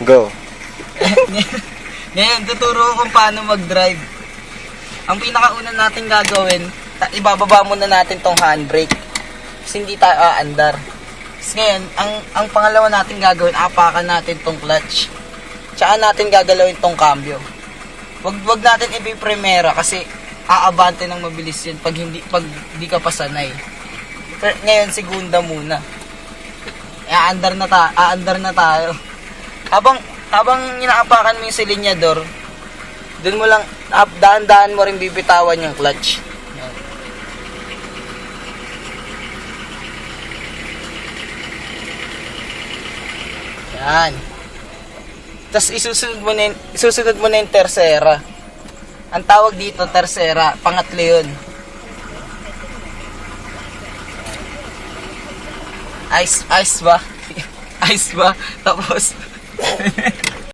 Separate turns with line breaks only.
Go.
Ngayon, tuturo ko kung paano mag-drive. Ang pinakauna natin gagawin, ibababa muna natin tong handbrake. Kasi hindi tayo aandar. Tapos ngayon, ang pangalawa natin gagawin, apakan natin tong clutch. Tsaka natin gagalawin tong cambio. Wag natin ipipremera kasi aabante ng mabilis yun pag di ka pa sanay. Pero ngayon, segunda muna. Aandar na tayo. Habang inaapakan mo yung silinyador, dun mo lang, daan-daan mo rin bibitawan yung clutch. Yan. Tapos isusunod mo na yung tercera. Ang tawag dito, tercera, pangatlo yun. Ice ba? Ice ba? Tapos